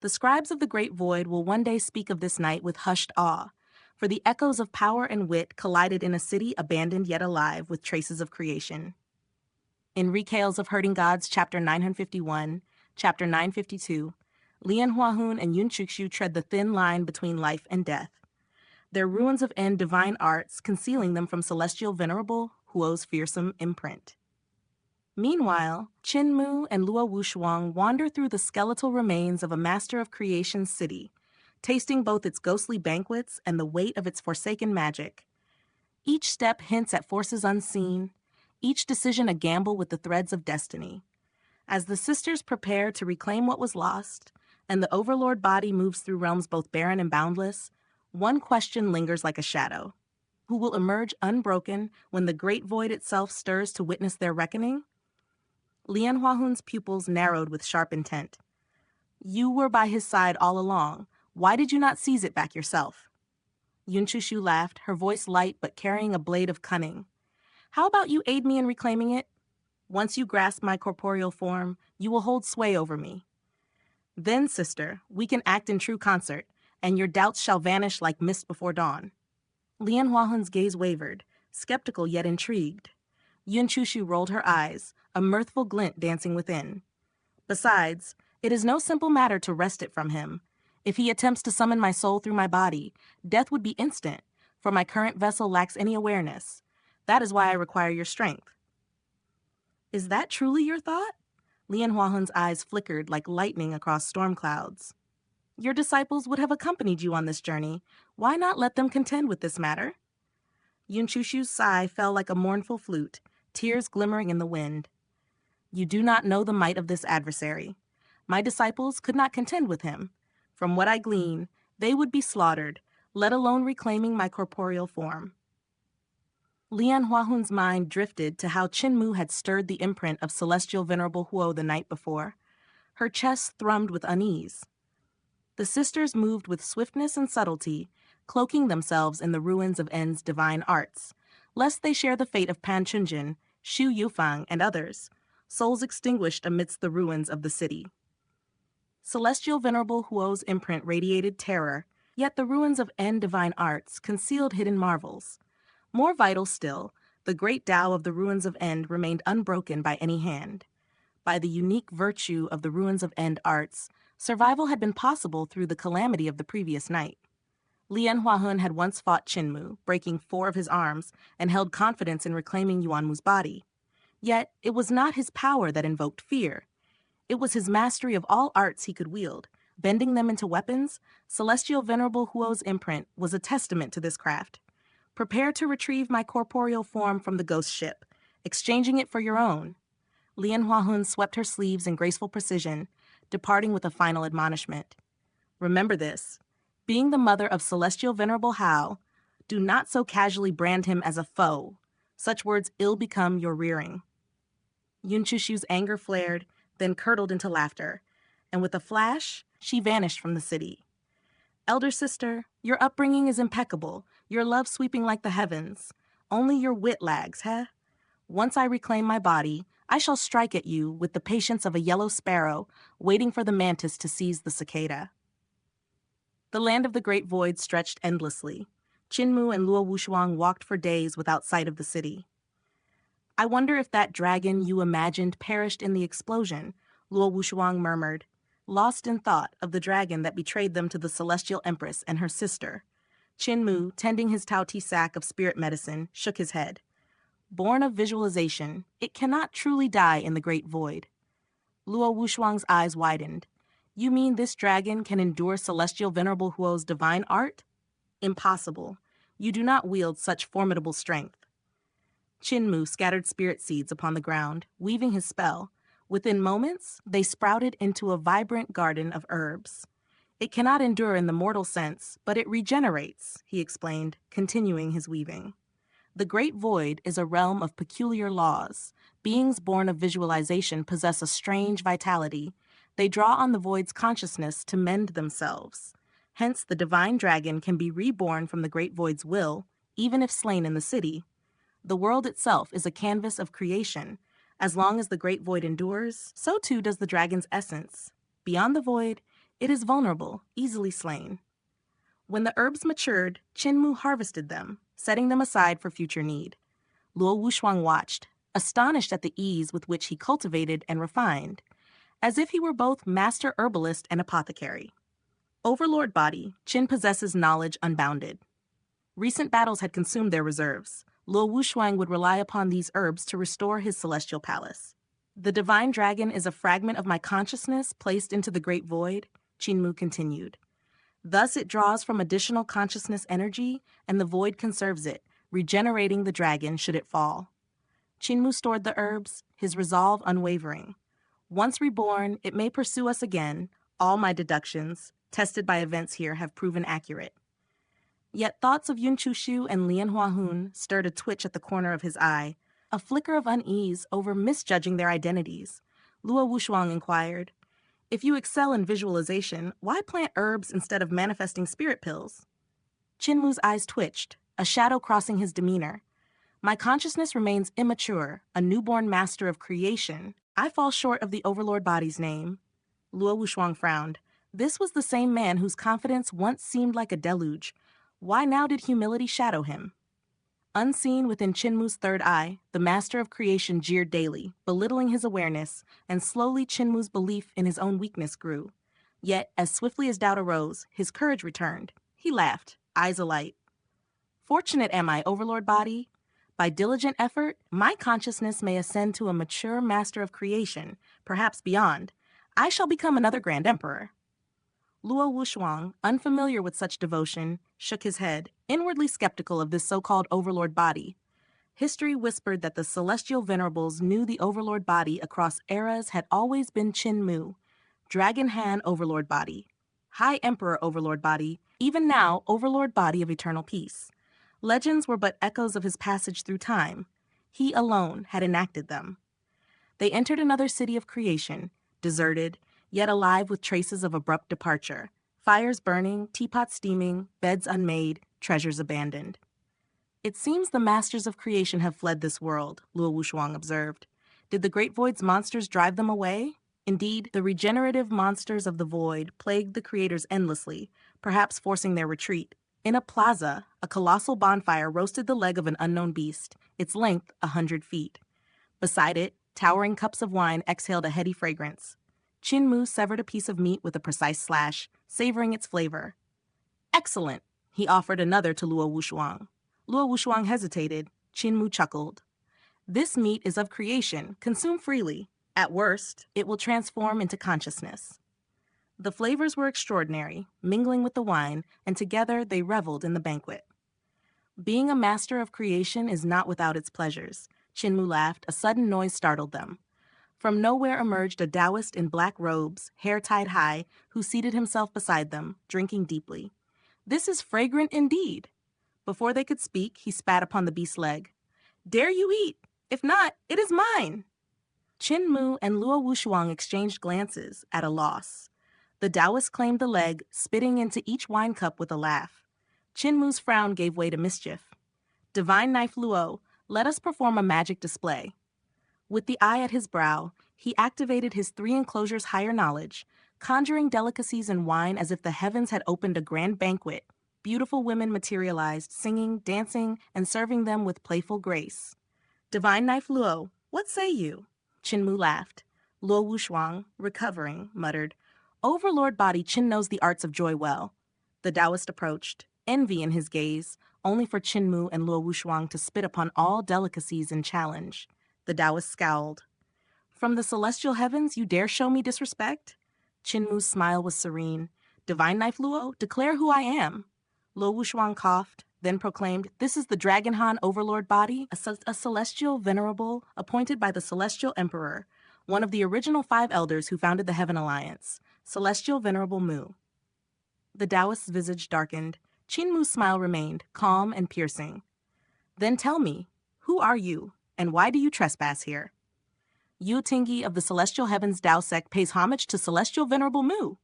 The scribes of the great void will one day speak of this night with hushed awe, for the echoes of power and wit collided in a city abandoned yet alive with traces of creation. In Recales of Hurting Gods, Chapter 951, Chapter 952, Lian, Huahun, and Chuxiu tread the thin line between life and death, their ruins of end divine arts concealing them from Celestial Venerable Huo's fearsome imprint. Meanwhile, Qinmu and Luo Wushuang wander through the skeletal remains of a master of creation's city, tasting both its ghostly banquets and the weight of its forsaken magic. Each step hints at forces unseen, each decision a gamble with the threads of destiny. As the sisters prepare to reclaim what was lost, and the Overlord Body moves through realms both barren and boundless, one question lingers like a shadow. Who will emerge unbroken when the great void itself stirs to witness their reckoning? Lian Huahun's pupils narrowed with sharp intent. You were by his side all along. Why did you not seize it back yourself? Chuxiu laughed, her voice light but carrying a blade of cunning. How about you aid me in reclaiming it? Once you grasp my corporeal form, you will hold sway over me. Then, sister, we can act in true concert, and your doubts shall vanish like mist before dawn. Lian Huahun's gaze wavered, skeptical yet intrigued. Chuxiu rolled her eyes, a mirthful glint dancing within. Besides, it is no simple matter to wrest it from him. If he attempts to summon my soul through my body, death would be instant, for my current vessel lacks any awareness. That is why I require your strength. Is that truly your thought? Lian Huahun's eyes flickered like lightning across storm clouds. Your disciples would have accompanied you on this journey. Why not let them contend with this matter? Chuxiu's sigh fell like a mournful flute, tears glimmering in the wind. You do not know the might of this adversary. My disciples could not contend with him. From what I glean, they would be slaughtered, let alone reclaiming my corporeal form. Lian Huahun's mind drifted to how Qinmu had stirred the imprint of Celestial Venerable Huo the night before. Her chest thrummed with unease. The sisters moved with swiftness and subtlety, cloaking themselves in the ruins of En's divine arts, lest they share the fate of Pan Chunjin, Xu Yufang, and others, souls extinguished amidst the ruins of the city. Celestial Venerable Huo's imprint radiated terror, yet the ruins of En divine arts concealed hidden marvels. More vital still, the great Tao of the ruins of End remained unbroken by any hand. By the unique virtue of the ruins of End arts, survival had been possible through the calamity of the previous night. Lian Huahun had once fought Qinmu, breaking 4 of his arms, and held confidence in reclaiming Yuanmu's body. Yet, it was not his power that invoked fear. It was his mastery of all arts he could wield. Bending them into weapons, Celestial Venerable Huo's imprint was a testament to this craft. Prepare to retrieve my corporeal form from the ghost ship, exchanging it for your own. Lian Huahun swept her sleeves in graceful precision, departing with a final admonishment. Remember this. Being the mother of Celestial Venerable Huo, do not so casually brand him as a foe. Such words ill become your rearing. Chuxiu's anger flared, then curdled into laughter, and with a flash, she vanished from the city. Elder sister, your upbringing is impeccable, your love sweeping like the heavens. Only your wit lags, heh? Once I reclaim my body, I shall strike at you with the patience of a yellow sparrow, waiting for the mantis to seize the cicada. The land of the great void stretched endlessly. Qinmu and Luo Wushuang walked for days without sight of the city. I wonder if that dragon you imagined perished in the explosion, Luo Wushuang murmured, lost in thought of the dragon that betrayed them to the Celestial Empress and her sister. Qinmu, tending his Tao-Ti sack of spirit medicine, shook his head. Born of visualization, it cannot truly die in the great void. Luo Wushuang's eyes widened. You mean this dragon can endure Celestial Venerable Huo's divine art? Impossible. You do not wield such formidable strength. Qinmu scattered spirit seeds upon the ground, weaving his spell. Within moments, they sprouted into a vibrant garden of herbs. It cannot endure in the mortal sense, but it regenerates, he explained, continuing his weaving. The great void is a realm of peculiar laws. Beings born of visualization possess a strange vitality. They draw on the void's consciousness to mend themselves. Hence, the divine dragon can be reborn from the great void's will, even if slain in the city. The world itself is a canvas of creation. As long as the great void endures, so too does the dragon's essence. Beyond the void, It is vulnerable, easily slain. When the herbs matured, Qinmu harvested them, setting them aside for future need. Luo Wushuang watched, astonished at the ease with which he cultivated and refined, as if he were both master herbalist and apothecary. Overlord Body, Qin possesses knowledge unbounded. Recent battles had consumed their reserves. Luo Wushuang would rely upon these herbs to restore his celestial palace. The divine dragon is a fragment of my consciousness placed into the great void, Qinmu continued. Thus it draws from additional consciousness energy, and the void conserves it, regenerating the dragon should it fall. Qinmu stored the herbs, his resolve unwavering. Once reborn, it may pursue us again. All my deductions, tested by events here, have proven accurate. Yet thoughts of Chuxiu and Lian Huahun stirred a twitch at the corner of his eye, a flicker of unease over misjudging their identities. Luo Wushuang inquired, "If you excel in visualization, why plant herbs instead of manifesting spirit pills?" Qinmu's eyes twitched, a shadow crossing his demeanor. "My consciousness remains immature, a newborn master of creation. I fall short of the Overlord Body's name." Luo Wushuang frowned. This was the same man whose confidence once seemed like a deluge. Why now did humility shadow him? Unseen within Qinmu's third eye, the master of creation jeered daily, belittling his awareness, and slowly Qinmu's belief in his own weakness grew. Yet, as swiftly as doubt arose, his courage returned. He laughed, eyes alight. "Fortunate am I, Overlord Body. By diligent effort, my consciousness may ascend to a mature master of creation, perhaps beyond. I shall become another Grand Emperor." Luo Wushuang, unfamiliar with such devotion, shook his head, inwardly skeptical of this so-called Overlord Body. History whispered that the Celestial Venerables knew the Overlord Body across eras had always been Qinmu, Dragon Han Overlord Body, High Emperor Overlord Body, even now Overlord Body of Eternal Peace. Legends were but echoes of his passage through time. He alone had enacted them. They entered another city of creation, deserted, yet alive with traces of abrupt departure. Fires burning, teapots steaming, beds unmade, treasures abandoned. "It seems the masters of creation have fled this world," Luo Wushuang observed. "Did the great void's monsters drive them away?" Indeed, the regenerative monsters of the void plagued the creators endlessly, perhaps forcing their retreat. In a plaza, a colossal bonfire roasted the leg of an unknown beast, its length 100 feet. Beside it, towering cups of wine exhaled a heady fragrance. Qinmu severed a piece of meat with a precise slash, savoring its flavor. "Excellent!" He offered another to Luo Wushuang. Luo Wushuang hesitated. Qinmu chuckled. "This meat is of creation. Consume freely. At worst, it will transform into consciousness." The flavors were extraordinary, mingling with the wine, and together they reveled in the banquet. "Being a master of creation is not without its pleasures." Qinmu laughed. A sudden noise startled them. From nowhere emerged a Taoist in black robes, hair tied high, who seated himself beside them, drinking deeply. "This is fragrant indeed." Before they could speak, he spat upon the beast's leg. "Dare you eat? If not, it is mine." Qinmu and Luo Wushuang exchanged glances, at a loss. The Taoist claimed the leg, spitting into each wine cup with a laugh. Qinmu's frown gave way to mischief. "Divine Knife Luo, let us perform a magic display." With the eye at his brow, he activated his 3 enclosures higher knowledge, conjuring delicacies in wine as if the heavens had opened a grand banquet. Beautiful women materialized, singing, dancing, and serving them with playful grace. "Divine Knife Luo, what say you?" Qinmu laughed. Luo Wushuang, recovering, muttered, "Overlord Body, Qin knows the arts of joy well." The Taoist approached, envy in his gaze, only for Qinmu and Luo Wushuang to spit upon all delicacies in challenge. The Taoist scowled. "From the celestial heavens you dare show me disrespect?" Qinmu's smile was serene. "Divine Knife Luo, declare who I am." Luo Wushuang coughed, then proclaimed, "This is the Dragon Han Overlord Body, a celestial venerable appointed by the Celestial Emperor, one of the original 5 elders who founded the Heaven Alliance, Celestial Venerable Mu." The Taoist's visage darkened. Qinmu's smile remained, calm and piercing. "Then tell me, who are you? And why do you trespass here?" "Yu Tingyi of the Celestial Heavens Tao sect pays homage to Celestial Venerable Mu."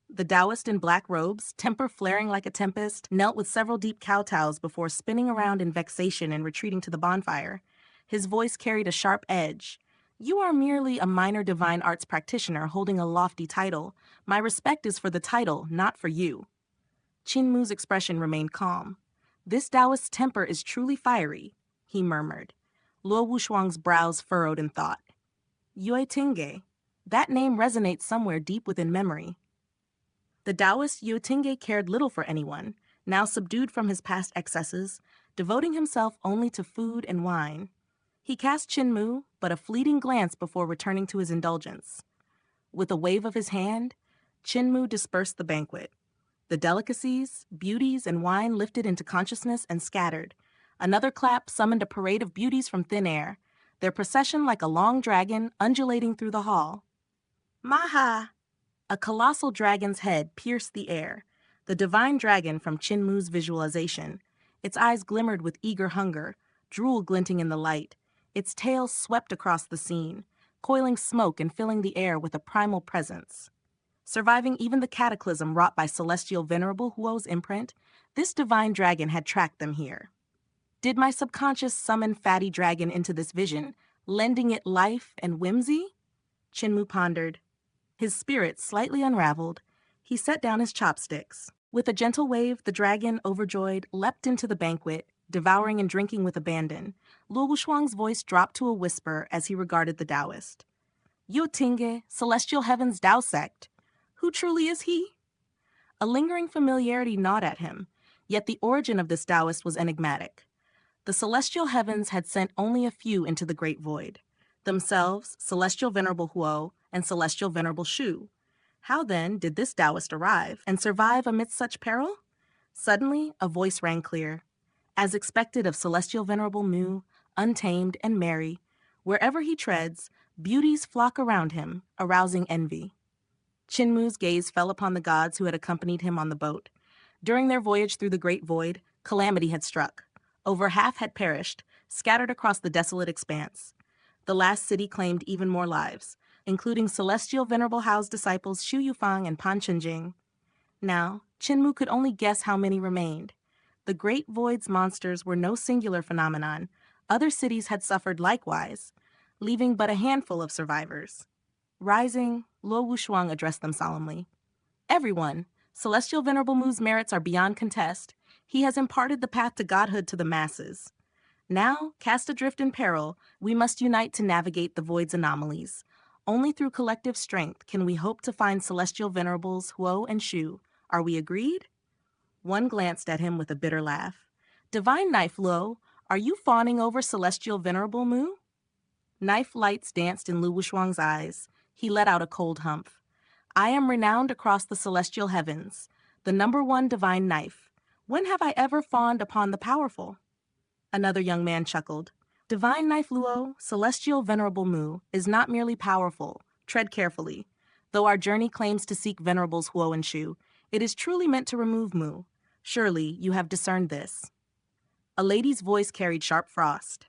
The Taoist in black robes, temper flaring like a tempest, knelt with several deep kowtows before spinning around in vexation and retreating to the bonfire. His voice carried a sharp edge. You are merely a minor divine arts practitioner holding a lofty title. My respect is for the title, not for you. Qin Mu's expression remained calm. This Taoist's temper is truly fiery, he murmured. Luo Wushuang's brows furrowed in thought. Yue Tingge. That name resonates somewhere deep within memory. The Taoist Yue Tingge cared little for anyone, now subdued from his past excesses, devoting himself only to food and wine. He cast Qin Mu but a fleeting glance before returning to his indulgence. With a wave of his hand, Qin Mu dispersed the banquet. The delicacies, beauties, and wine lifted into consciousness and scattered. Another clap summoned a parade of beauties from thin air, their procession like a long dragon undulating through the hall. Maha! A colossal dragon's head pierced the air, the divine dragon from Qin Mu's visualization. Its eyes glimmered with eager hunger, drool glinting in the light. Its tail swept across the scene, coiling smoke and filling the air with a primal presence. Surviving even the cataclysm wrought by Celestial Venerable Huo's imprint, this divine dragon had tracked them here. Did my subconscious summon Fatty Dragon into this vision, lending it life and whimsy? Qin Mu pondered. His spirit slightly unraveled, he set down his chopsticks. With a gentle wave, the dragon, overjoyed, leapt into the banquet, devouring and drinking with abandon. Luo Wushuang's voice dropped to a whisper as he regarded the Taoist. Yu Tingge, Celestial Heaven's Tao sect. Who truly is he? A lingering familiarity gnawed at him, yet the origin of this Taoist was enigmatic. The Celestial Heavens had sent only a few into the Great Void, themselves Celestial Venerable Huo and Celestial Venerable Shu. How then did this Taoist arrive and survive amidst such peril? Suddenly, a voice rang clear. As expected of Celestial Venerable Mu, untamed and merry, wherever he treads, beauties flock around him, arousing envy. Qin Mu's gaze fell upon the gods who had accompanied him on the boat. During their voyage through the Great Void, calamity had struck. Over half had perished, scattered across the desolate expanse. The last city claimed even more lives, including Celestial Venerable Hao's disciples Xu Yufang and Pan Chenjing. Now, Qin Mu could only guess how many remained. The Great Void's monsters were no singular phenomenon. Other cities had suffered likewise, leaving but a handful of survivors. Rising, Luo Wushuang addressed them solemnly. Everyone, Celestial Venerable Mu's merits are beyond contest. He has imparted the path to godhood to the masses. Now, cast adrift in peril, we must unite to navigate the void's anomalies. Only through collective strength can we hope to find Celestial Venerables Huo and Shu. Are we agreed? One glanced at him with a bitter laugh. Divine Knife Luo, are you fawning over Celestial Venerable Mu? Knife lights danced in Lu Wushuang's eyes. He let out a cold humph. I am renowned across the celestial heavens, the #1 divine knife. When have I ever fawned upon the powerful? Another young man chuckled. Divine Knife Luo, Celestial Venerable Mu, is not merely powerful. Tread carefully. Though our journey claims to seek Venerables Huo and Shu, it is truly meant to remove Mu. Surely you have discerned this. A lady's voice carried sharp frost.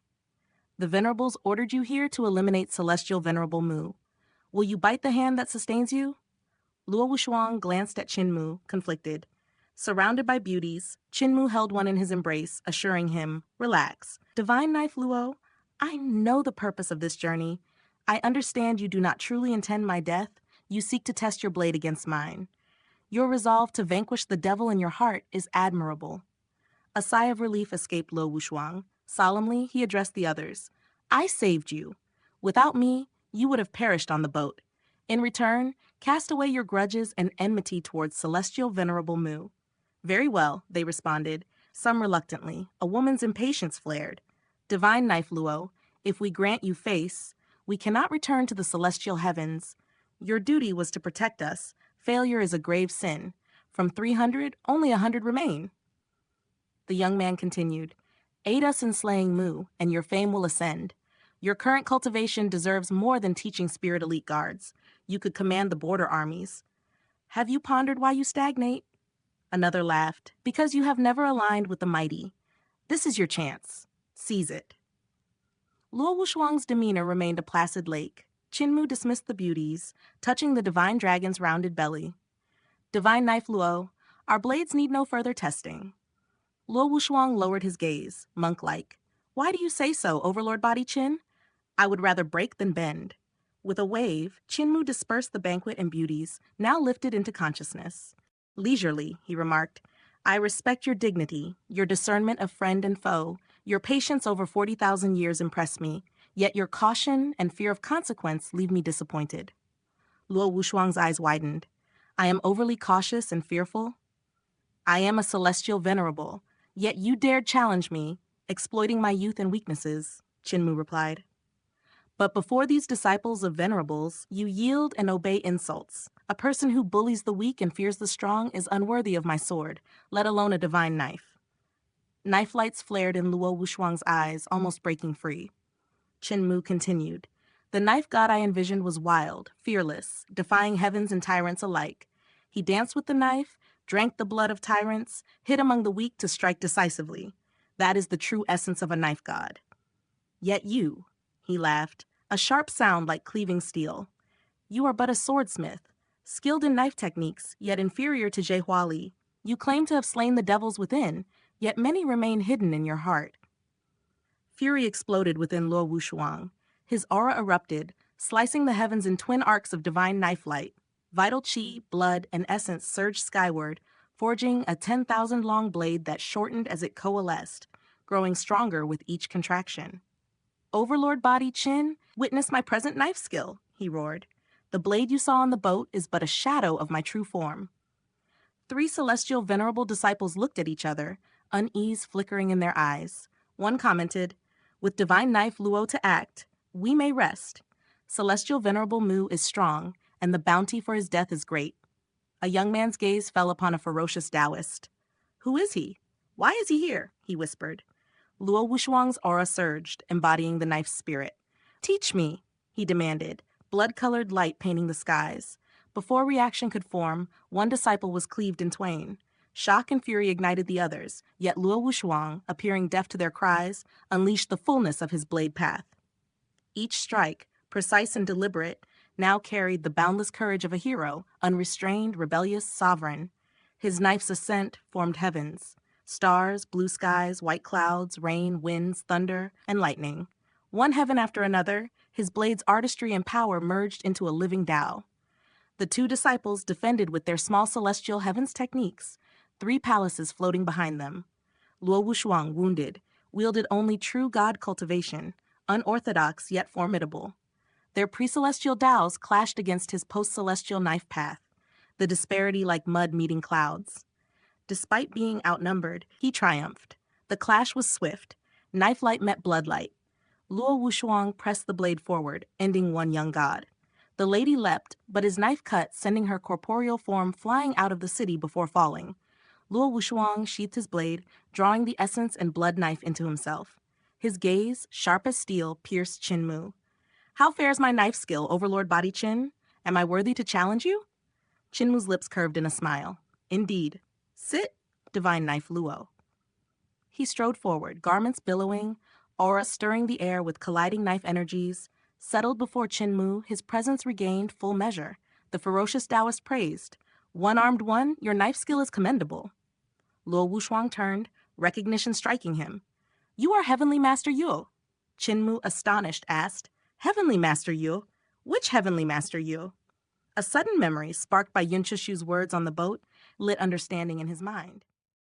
The Venerables ordered you here to eliminate Celestial Venerable Mu. Will you bite the hand that sustains you? Luo Wushuang glanced at Qin Mu, conflicted. Surrounded by beauties, Qin Mu held one in his embrace, assuring him, relax. Divine Knife Luo, I know the purpose of this journey. I understand you do not truly intend my death. You seek to test your blade against mine. Your resolve to vanquish the devil in your heart is admirable. A sigh of relief escaped Luo Wushuang. Solemnly, he addressed the others. I saved you. Without me, you would have perished on the boat. In return, cast away your grudges and enmity towards Celestial Venerable Mu. Very well, they responded, some reluctantly. A woman's impatience flared. Divine Knife Luo, if we grant you face, we cannot return to the celestial heavens. Your duty was to protect us. Failure is a grave sin. From 300, only 100 remain. The young man continued, aid us in slaying Mu, and your fame will ascend. Your current cultivation deserves more than teaching spirit elite guards. You could command the border armies. Have you pondered why you stagnate? Another laughed. Because you have never aligned with the mighty. This is your chance. Seize it. Luo Wushuang's demeanor remained a placid lake. Qin Mu dismissed the beauties, touching the divine dragon's rounded belly. Divine Knife Luo, our blades need no further testing. Luo Wushuang lowered his gaze, monk-like. Why do you say so, Overlord Body Qin? I would rather break than bend. With a wave, Chinmu dispersed the banquet and beauties, now lifted into consciousness. Leisurely, he remarked, I respect your dignity, your discernment of friend and foe, your patience over 40,000 years impress me, yet your caution and fear of consequence leave me disappointed. Luo Wushuang's eyes widened. I am overly cautious and fearful. I am a celestial venerable, yet you dared challenge me, exploiting my youth and weaknesses, Chinmu replied. But before these disciples of venerables, you yield and obey insults. A person who bullies the weak and fears the strong is unworthy of my sword, let alone a divine knife. Knife lights flared in Luo Wushuang's eyes, almost breaking free. Chinmu continued. The knife god I envisioned was wild, fearless, defying heavens and tyrants alike. He danced with the knife, drank the blood of tyrants, hid among the weak to strike decisively. That is the true essence of a knife god. Yet you, he laughed, a sharp sound like cleaving steel. You are but a swordsmith, skilled in knife techniques, yet inferior to Jie Huali. You claim to have slain the devils within, yet many remain hidden in your heart. Fury exploded within Luo Wushuang. His aura erupted, slicing the heavens in twin arcs of divine knife light. Vital chi, blood, and essence surged skyward, forging a 10,000-long blade that shortened as it coalesced, growing stronger with each contraction. Overlord Body Chin, witness my present knife skill, he roared. The blade you saw on the boat is but a shadow of my true form. 3 celestial venerable disciples looked at each other, unease flickering in their eyes. One commented, with divine knife Luo to act, we may rest. Celestial Venerable Mu is strong, and the bounty for his death is great. A young man's gaze fell upon a ferocious Taoist. Who is he? Why is he here? He whispered. Luo Wushuang's aura surged, embodying the knife's spirit. Teach me, he demanded, blood-colored light painting the skies. Before reaction could form, one disciple was cleaved in twain. Shock and fury ignited the others, yet Luo Wushuang, appearing deaf to their cries, unleashed the fullness of his blade path. Each strike, precise and deliberate, now carried the boundless courage of a hero, unrestrained, rebellious, sovereign. His knife's ascent formed heavens. Stars, blue skies, white clouds, rain, winds, thunder, and lightning. One heaven after another, his blade's artistry and power merged into a living Tao. The 2 disciples defended with their small celestial heavens techniques, 3 palaces floating behind them. Luo Wushuang, wounded, wielded only true god cultivation, unorthodox yet formidable. Their pre-celestial Taos clashed against his post-celestial knife path, the disparity like mud meeting clouds. Despite being outnumbered, he triumphed. The clash was swift. Knife light met blood light. Luo Wushuang pressed the blade forward, ending one young god. The lady leapt, but his knife cut, sending her corporeal form flying out of the city before falling. Luo Wushuang sheathed his blade, drawing the essence and blood knife into himself. His gaze, sharp as steel, pierced Chinmu. How fares my knife skill, Overlord Body Chin? Am I worthy to challenge you? Chinmu's lips curved in a smile. Indeed. Sit, divine knife Luo. He strode forward, garments billowing, aura stirring the air with colliding knife energies. Settled before Chinmu, his presence regained full measure. The ferocious Taoist praised. One-armed one, your knife skill is commendable. Luo Wushuang turned, recognition striking him. You are Heavenly Master Yuo. Chinmu, astonished, asked, Heavenly Master Yuo? Which Heavenly Master Yuo? A sudden memory, sparked by Chuxiu's words on the boat, lit understanding in his mind.